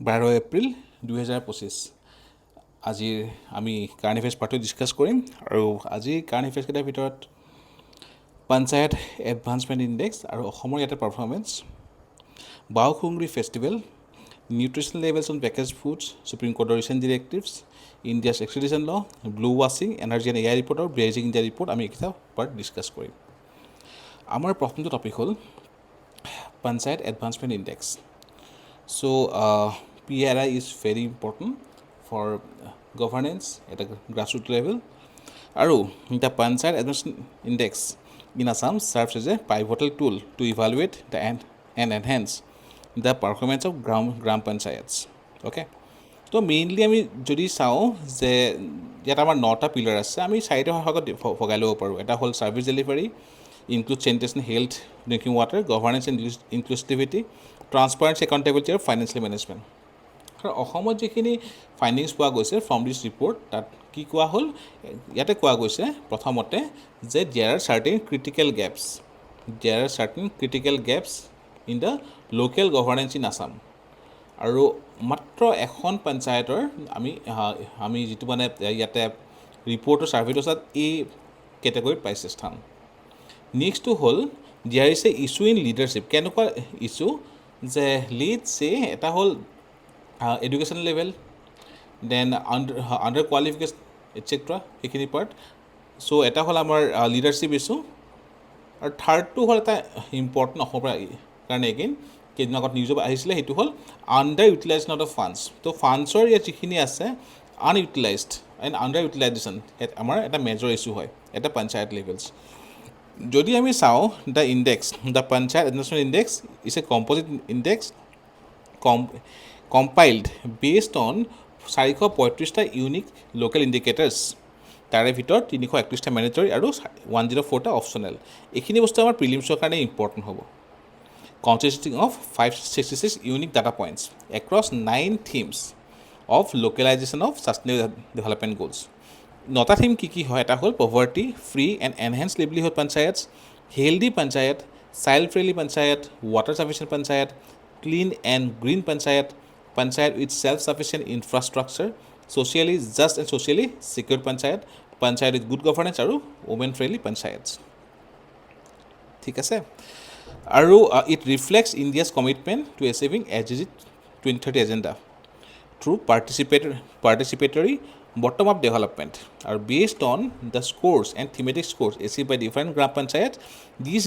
12 এপ্ৰিল 2025 আজিৰ আমি current affairs পাৰ্টটো ডিছকাছ কৰিম আৰু আজিৰ কাৰেণ্ট এফেয়াৰ্ছকেইটাৰ ভিতৰত পঞ্চায়ত এডভান্সমেণ্ট ইণ্ডেক্স আৰু অসমৰ ইয়াতে performance, Baokhungri festival, nutrition levels on package foods, supreme কোৰ্টৰ recent directives, India's extradition law, blue ৱাশ্বিং, এনাৰ্জি এণ্ড এয়াৰ ৰিপৰ্ট আৰু বেইজিং ইণ্ডিয়া ৰিপৰ্ট আমি এইকেইটা পাৰ্ট ডিছকাছ কৰিম। আমাৰ প্ৰথমটো টপিক হ'ল panchayat advancement index. So, PRI is very important for governance at a grassroots level. Aru, the Panchayat Advancement Index in Assam serves as a pivotal tool to evaluate and enhance the performance of Gram Panchayats. Okay? So, mainly আমি যদি চাওঁ যে ইয়াত আমাৰ 9টা pillar আছে, আমি 4টা ভাগত ভগাই ল'ব পাৰোঁ। এটা হ'ল service delivery, includes sanitation, health, drinking water, governance and inclusivity, transparency, accountability আৰু ফাইনেন্সিয়েল মেনেজমেণ্ট। আৰু অসমত যিখিনি ফাইণ্ডিংছ পোৱা গৈছে ফ্ৰম দিছ ৰিপৰ্ট, তাত কি কোৱা হ'ল, ইয়াতে কোৱা গৈছে প্ৰথমতে যে there are certain critical gaps in the local governance in Assam. আৰু মাত্ৰ এখন পঞ্চায়তৰ আমি যিটো মানে ইয়াতে ৰিপৰ্টৰ ছাৰ্ভেটো চাত এই কেটেগৰীত পাইছে স্থান। নেক্সটটো হ'ল there is a issue in leadership. কেনেকুৱা ইছ্যু যে লেটছ চে এটা হ'ল education level, then under qualification etcetera, সেইখিনি পাৰ্ট। চ' এটা হ'ল আমাৰ লিডাৰশ্বিপ ইছ্যু, আৰু থাৰ্ডটো হ'ল এটা ইম্পৰ্টেণ্ট অসমৰ কাৰণে এগেইন কেইদিন আগত নিউজত আহিছিলে, সেইটো হ'ল under utilisation of the funds. ত' ফাণ্ডছৰ ইয়াত যিখিনি আছে আনইউটিলাইজড এণ্ড আণ্ডাৰ ইউটিলাইজেশ্যন আমাৰ এটা মেজৰ ইছ্যু হয় এটা পঞ্চায়ত লেভেলছ। যদি আমি চাওঁ the index, the panchayat advancement index is a composite index compiled based on 435টা ইউনিক লোকেল ইণ্ডিকেটাৰ্ছ, তাৰে ভিতৰত 331টা মেণ্ডেটৰী আৰু 104টা অপশ্যনেল। এইখিনি বস্তু আমাৰ প্ৰিলিমছৰ কাৰণে ইম্পৰ্টেণ্ট হ'ব। Consisting of 566 unique data points across 9 themes of localisation of sustainable development goals. 9টা থিম কি হয়, এটা হ'ল poverty free and enhance livelihood panchayats, healthy panchayat, child friendly panchayat, water sufficient panchayat, clean and green panchayat, panchayat with self sufficient infrastructure, socially just and socially secured panchayat, panchayat with good governance আৰু women friendly panchayats. ঠিক আছে। আৰু it reflects India's commitment two এচিভিং SDG 2030 agenda through participatory bottom up development. Are based on the scores and thematic scores achieved by different Gram Panchayat, these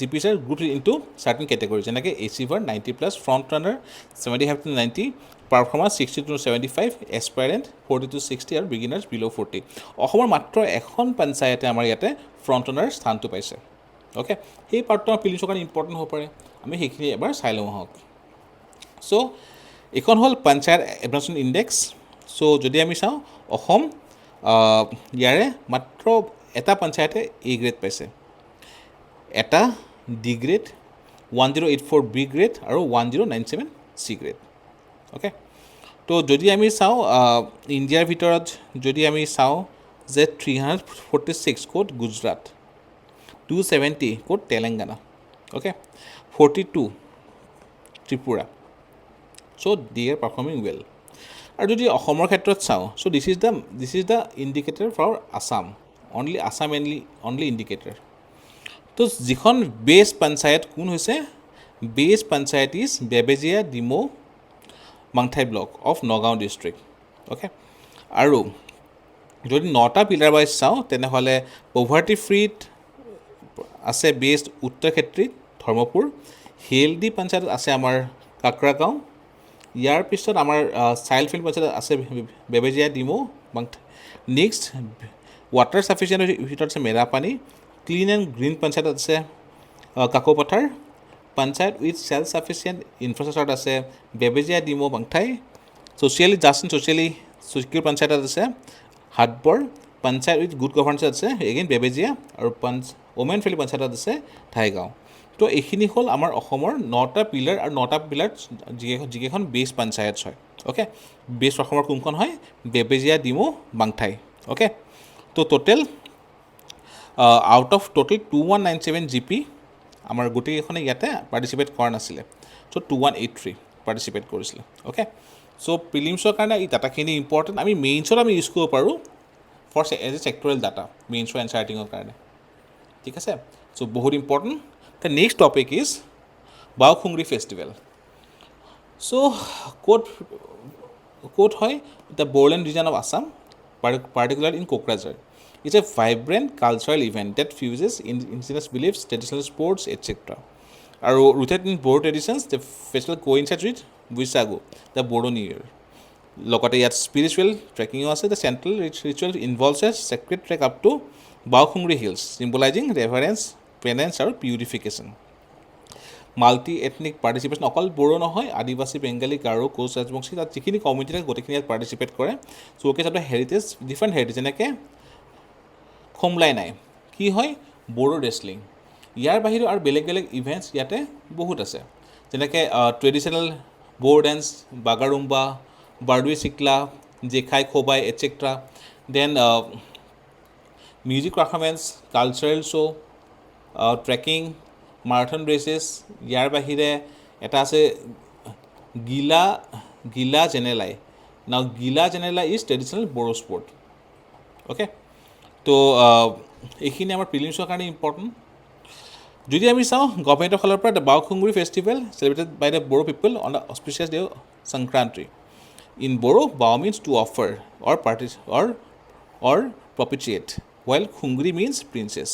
GPs are grouped into certain categories. Like achiever 90+, front runner 75 to 90, performer 60 to 75, aspirant 40 to 60 আৰু beginners below 40. অসমৰ মাত্ৰ এখন পঞ্চায়তে আমাৰ ইয়াতে front runner স্থানটো পাইছে। Okay, সেই পাৰ্টটো আমাৰ প্ৰিলিমছৰ কাৰণে ইম্পৰ্টেণ্ট হ'ব পাৰে, আমি সেইখিনি এবাৰ চাই লওঁ আহক। চ' এইখন হ'ল পঞ্চায়ত এডভান্সমেণ্ট ইণ্ডেক্স। চ' যদি আমি চাওঁ অসম ইয়াৰে মাত্ৰ এটা পঞ্চায়তে A গ্ৰেড পাইছে, এটা D গ্ৰেড, 1084 B গ্ৰেড আৰু 1097 C গ্ৰেড। অ'কে, তো যদি আমি চাওঁ ইণ্ডিয়াৰ ভিতৰত যদি আমি চাওঁ যে 346 ক'ত গুজৰাট, 270 ক'ত Telangana, okay, 42 Tripura. So' they are performing well. আৰু যদি অসমৰ ক্ষেত্ৰত চাওঁ, so' this is the indicator for Assam, only indicator. তো যিখন বেছ পঞ্চায়ত কোন হৈছে, বেছ panchayat is Bebejia Dimow Mangthai block of Nagaon district. Okay, আৰু যদি 9টা পিলাৰ ৱাইজ চাওঁ তেনেহ'লে পভাৰ্টি ফ্ৰীত আছে বেষ্ট উত্তৰ ক্ষেত্ৰীত ধৰ্মপুৰ, হেল্ডি পঞ্চায়ত আছে আমাৰ কাকৰাগাঁও, ইয়াৰ পিছত আমাৰ চাইল্ড ফ্ৰেণ্ডলি পঞ্চায়ত আছে বেবেজিয়া ডিমৌ মাংথাই। নেক্সট ৱাটাৰ ছাফিচিয়েণ্টৰ ভিতৰত আছে মেৰাপানী, ক্লিন এণ্ড গ্ৰীণ পঞ্চায়তত আছে Kakopathar, panchayat with self sufficient ইনফ্ৰাষ্ট্ৰাকচাৰত আছে Bebejia Dimow Mangthai, socially just and socially secure পঞ্চায়তত আছে হাটবৰ, পঞ্চায়ত উইথ গুড গভাৰ্নেন্সত আছে এগেইন বেবেজিয়া, আৰু ওমেন ফ্ৰেণ্ডলি পঞ্চায়তত আছে ধাইগাঁও। তো এইখিনি হ'ল আমাৰ অসমৰ 9টা পিলাৰ, আৰু 9টা পিলাৰ যিকেইখন বেছ পঞ্চায়ত হয়। অ'কে, বেছ অসমৰ কোনখন হয়, বেবেজিয়া ডিমৌ মাংথাই। অ'কে, তো total out of total 2197 GP আমাৰ গোটেইকেইখনে ইয়াতে পাৰ্টিচিপেট কৰা নাছিলে। চ' 2183 পাৰ্টিচিপেট কৰিছিলে অ'কে চ' প্ৰিলিমছৰ কাৰণে এই ডাটাখিনি ইম্পৰ্টেণ্ট আমি মেইনছত আমি ইউজ কৰিব পাৰোঁ for as a sectoral data মেইনছৰ এনচাৰ ৰাইটিঙৰ কাৰণে ঠিক আছে চ' বহুত important the next topic is Baokhungri festival so' ক'ত হয় the Bodoland region of Assam particularly in 𝐤𝐸𝐴𝐳. It's a vibrant cultural event that fuses indigenous beliefs, traditional sports, etc. আৰু rooted in Bodo traditions, the festival coincides with Boishaghu, the Bodo New Year. লগতে ইয়াত spiritual ট্ৰেকিঙো আছে the central ritual involves a sacred trek up to Baokhungri hills symbolising reverence penance আৰু purification multi ethnic participation অকল বড়ো নহয় আদিবাসী বেংগালী গাৰো কোচ ৰাজবংশী তাত যিখিনি কমিউনিটি থাকে গোটেইখিনি ইয়াত পাৰ্টিচিপেট কৰে showcase of the heritage different heritage যেনেকৈ খোমলাই নাই কি হয় বড়ো ৰেচলিং ইয়াৰ বাহিৰেও আৰু বেলেগ বেলেগ ইভেণ্টছ ইয়াতে বহুত আছে যেনেকৈ traditional Bodo dance Bagurumba Bardwi Sikhla 𝐤𝐴𝐿𝐴𝐳 etcetera then music performance cultural show' trekking marathon races ইয়াৰ বাহিৰে এটা আছে Gila Jenelai now Gila Jenelai is traditional Bodo sport okay তো এইখিনি আমাৰ প্ৰিলিমছৰ কাৰণে ইম্পৰ্টেণ্ট যদি আমি চাওঁ গভৰ্ণমেণ্টৰ ফালৰ পৰা the Baokhungri festival celebrated by the Bodo people on the auspicious day Sankranti in Bodo Bao means to offer or propitiate while khungri means princess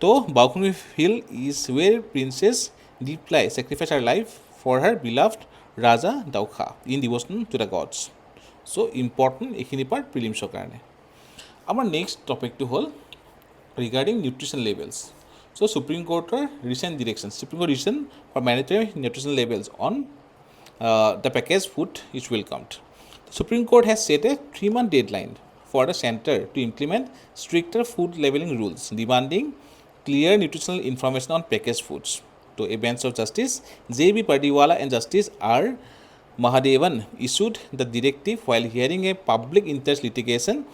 so Baokhungri hill is where princess Diplai sacrificed her life for her beloved Raja Daukha in devotion to the gods so important ekhini part prelims karone amar next topic to hol regarding nutrition labels so Supreme Court recent directions Supreme Court decision for mandatory nutrition labels on the packaged food which will count the Supreme Court has set a 3-month deadline for the center to implement stricter food labeling rules demanding clear nutritional information on packaged foods. To a bench of Justice J.B. Pardiwala and Justice R. Mahadevan issued the directive while hearing a public interest litigation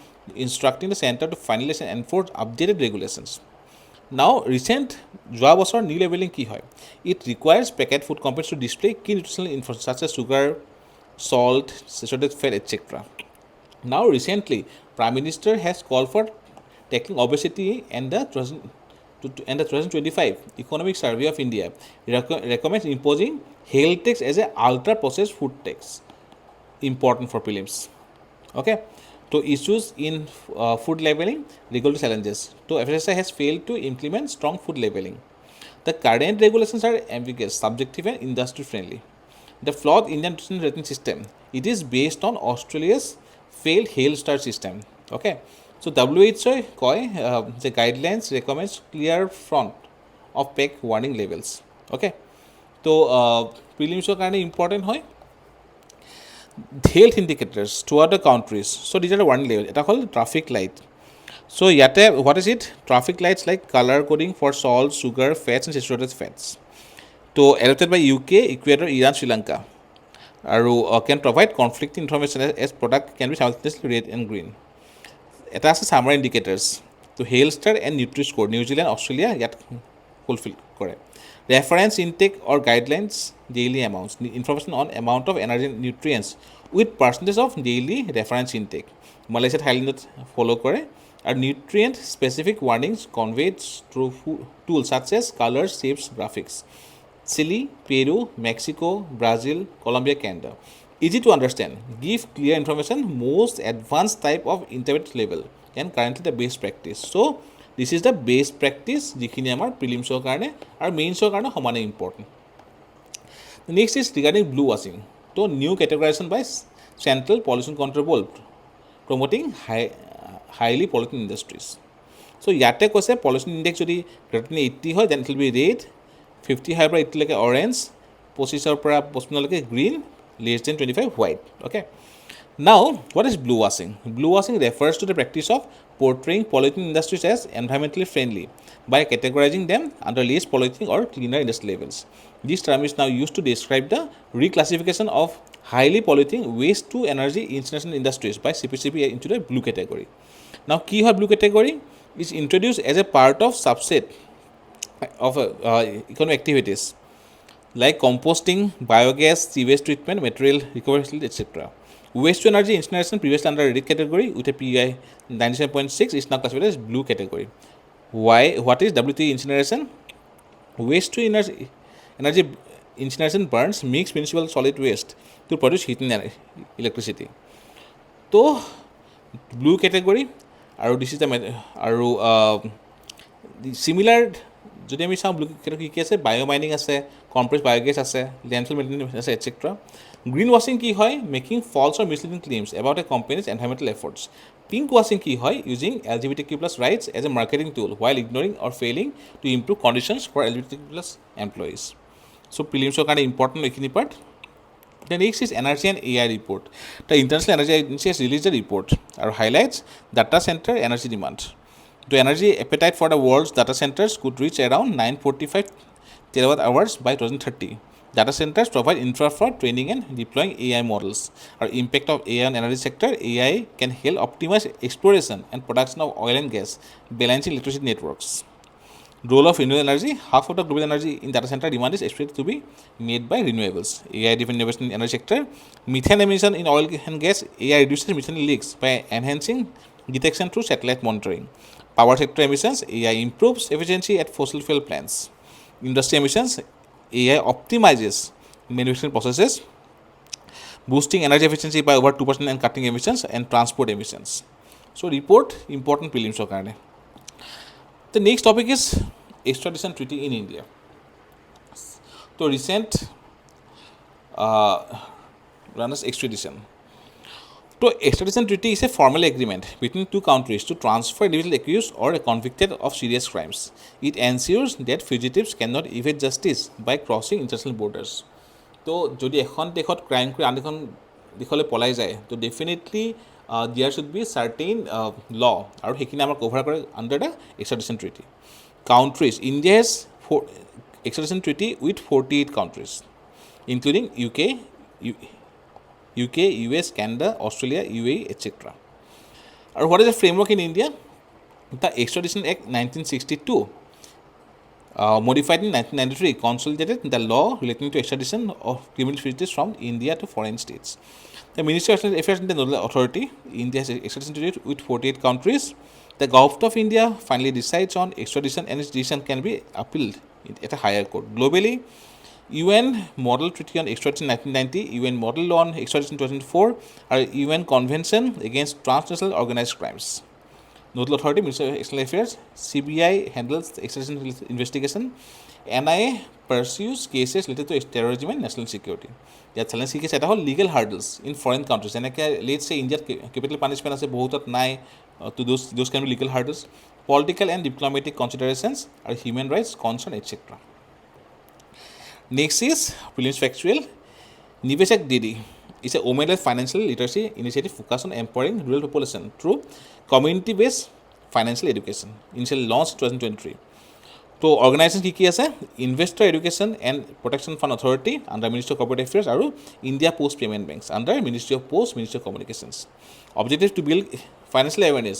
instructing the center to finalize and enforce updated regulations. Now, recent joa bosor new labeling ki hoy it requires packet food companies to display key nutritional information such as sugar, salt, saturated fat, etc. Now, recently, Prime Minister has called for tackling obesity and the 2025 Economic Survey of India recommends imposing health tax as a ultra-processed food tax. Important for prelims. Okay. So, issues in food labeling, regulatory challenges. So, FSSAI has failed to implement strong food labeling. The current regulations are ambiguous, subjective and industry-friendly. The flawed Indian nutrition rating system, it is based on Australia's failed Hail Star system. Okay. So WHO the guidelines recommends clear front of pack warning labels. Okay. So prelims kind of important hoy health indicators throughout the countries. So these are the warning labels. It is called traffic light. So yate what is it? Traffic lights like color coding for salt, sugar, fats and saturated fats. So adopted by UK, Ecuador, Iran, Sri Lanka. Can provide conflicting information as product can be simultaneously red and green. It has summary indicators to Hail Star and Nutri-Score, New Zealand, Australia, yet fulfill correct. Reference intake or guidelines, daily amounts, information on amount of energy and nutrients with percentage of daily reference intake. Malaysia, Thailand follow correct. Are nutrient specific warnings conveyed through tools such as colors, shapes, graphics. Chile, Peru, Mexico, Brazil, Colombia, Canada. Easy to understand. Give clear information. Most advanced type of intermediate level and currently the best practice. So this is the best practice. Jikhini amar prelims or karone or mains or karone homane important. The next is regarding blue washing. So new categorization by Central Pollution Control Board promoting highly polluting industries. So yate kose pollution index jodi greater than 80 hoy then it will be red. 50 high bright like orange, 25 para like green, less than 25 white. Okay. Now, what is blue washing? Blue washing refers to the practice of portraying polluting industries as environmentally friendly by categorizing them under less polluting or cleaner industry labels. This term is now used to describe the reclassification of highly polluting waste to energy incineration industries by CPCB into the blue category. Now, key blue category is introduced as a part of subset of economic activities like composting, biogas, sewage treatment, material recovery facility, etc. Waste to energy incineration, previously under red category with a PI 97.6, is now classified as blue category. Why? What is WT incineration? Waste to energy incineration burns mixed municipal solid waste to produce heat and electricity. So blue category, আৰু this is the আৰু similar যদি আমি চাওঁ blue category কি আছে, biomining আছে, compressed biogas আছে, landfill maintenance আছে, এটচেট্ৰা. গ্ৰীণ ৱাশ্বিং কি হয়? Making false or misleading claims about a companies environmental efforts. Pink ৱাশ্বিং কি হয়? Using LGBTQ+ rights as a marketing tool while ignoring or failing to improve conditions for LGBTQ+ employees. So প্ৰিলিমছৰ কাৰণে important এইখিনি part. The next is Energy and AI report. The International Energy Agency has released a report and highlights data center energy demand. The energy appetite for the world's data centers could reach around 945 terawatt hours by 2030. Data centers provide infra for training and deploying AI models. Our impact of AI on energy sector: AI can help optimize exploration and production of oil and gas, balancing electricity networks. Role of renewable energy: half of the global energy in data center demand is expected to be made by renewables. AI-driven innovation in energy sector: methane emission in oil and gas. AI reduces methane leaks by enhancing detection through satellite monitoring. Power sector emissions: AI improves efficiency at fossil fuel plants. Industry emissions: AI optimizes manufacturing processes, boosting energy efficiency by over 2% and cutting emissions and transport emissions. So report important prelims or karne. The next topic is extradition treaty in India. So recent runs extradition. So extradition treaty is a formal agreement between two countries to transfer individual accused or convicted of serious crimes. It ensures that fugitives cannot evade justice by crossing international borders. So যদি এখন দেশত crime কৰি আন এখন দেশলৈ পলাই যায়, তো definitely there should be certain law আৰু সেইখিনি আমাৰ কভাৰ কৰে under the extradition treaty. Countries: India has extradition treaty with 48 countries, including UK, US, Canada, Australia, UAE, etc. And what is the framework in India? The Extradition Act 1962, modified in 1993, consolidated the law relating to extradition of criminal fugitives from India to foreign states. The Ministry of External Affairs and the Nodal Authority, India has extradition treaty with 48 countries. The Govt of India finally decides on extradition, and its decision can be appealed at a higher court. Globally, UN Model Treaty on Extradition 1990, UN Model Law on Extradition 2004, or UN Convention Against Transnational Organized Crimes. Nodal Authority, Ministry of External Affairs. CBI handles the extradition investigation. NIA pursues cases related to terrorism and national security. ইয়াত challenge কি আছে, এটা হ'ল legal hurdles in foreign countries. যেনেকৈ let's say ইণ্ডিয়াত capital punishment আছে, বহুতত নাই, to those can be legal hurdles. Political and diplomatic considerations are human rights concern, etc. Next is Prelims Factual. Niveshak Didi is a women-led financial literacy initiative focused on empowering rural population through community-based financial education. Initially launched 2023. So organizations কি আছে? Investor Education and Protection Fund Authority under Ministry of Corporate Affairs আৰু India Post Payment Banks under Ministry of Posts, Ministry of Communications. Objective to build financial awareness,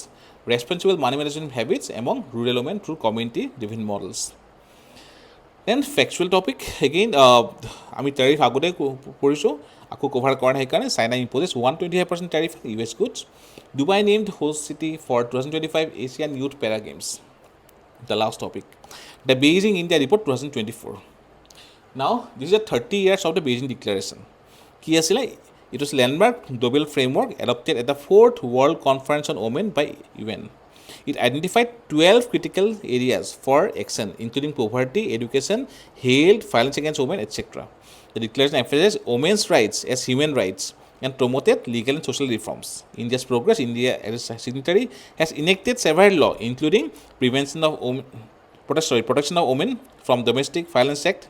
responsible money management habits among rural women through community-driven models. Then factual topic again, আমি tariff আগতে পঢ়িছোঁ, আকৌ cover কৰা সেইকাৰণে China imposes 125% tariff on US goods. Dubai named host city for 2025 Asian Youth Para Games. The last topic, the Beijing India report 2024. Now this is a 30 years of the Beijing Declaration. কি আছিলে? It was landmark global framework adopted at the 4th World Conference on Women by UN. It identified 12 critical areas for action, including poverty, education, health, violence against women, etc. The declaration emphasizes women's rights as human rights and promoted legal and social reforms. India's progress: India, as a signatory, has enacted several laws, including Protection of Women from Domestic Violence Act,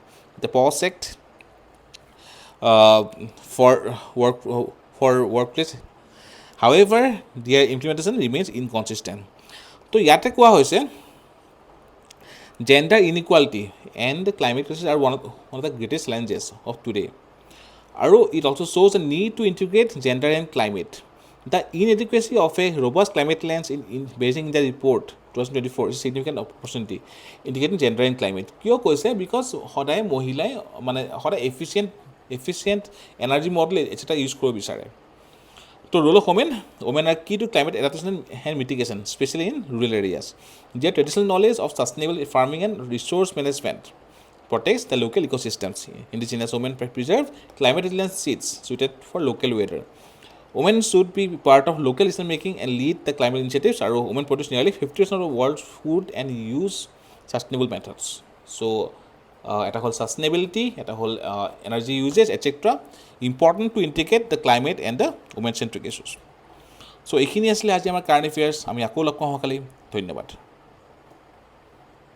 the POS Act, for workplace. However, their implementation remains inconsistent. তো ইয়াতে কোৱা হৈছে gender inequality and the climate crisis are one of the greatest challenges of today. And it also shows a need to integrate gender and climate The inadequacy of a robust climate lens in Beijing India report 2024 is a significant opportunity indicating gender in climate. কিয় কৈছে? Because সদায় মহিলাই মানে সদায় efficient energy model এটা use কৰিব বিচাৰে। তো role of women are key to climate adaptation and mitigation, especially in rural areas. Their traditional knowledge of sustainable farming and resource management protects the local ecosystems. Indigenous women preserve climate resilient seeds suited for local weather. Women should be part of local decision making and lead the climate initiatives. And women produce nearly 50% of the world's food and use sustainable methods. So, এটা হ'ল sustainability, এটা হ'ল energy usage, etc. Important to integrate the climate and the women-centric issues. So, এইখিনি আছিলে আজি আমাৰ current affairs. আমি আকৌ লগ পাম অহাকালি। ধন্যবাদ।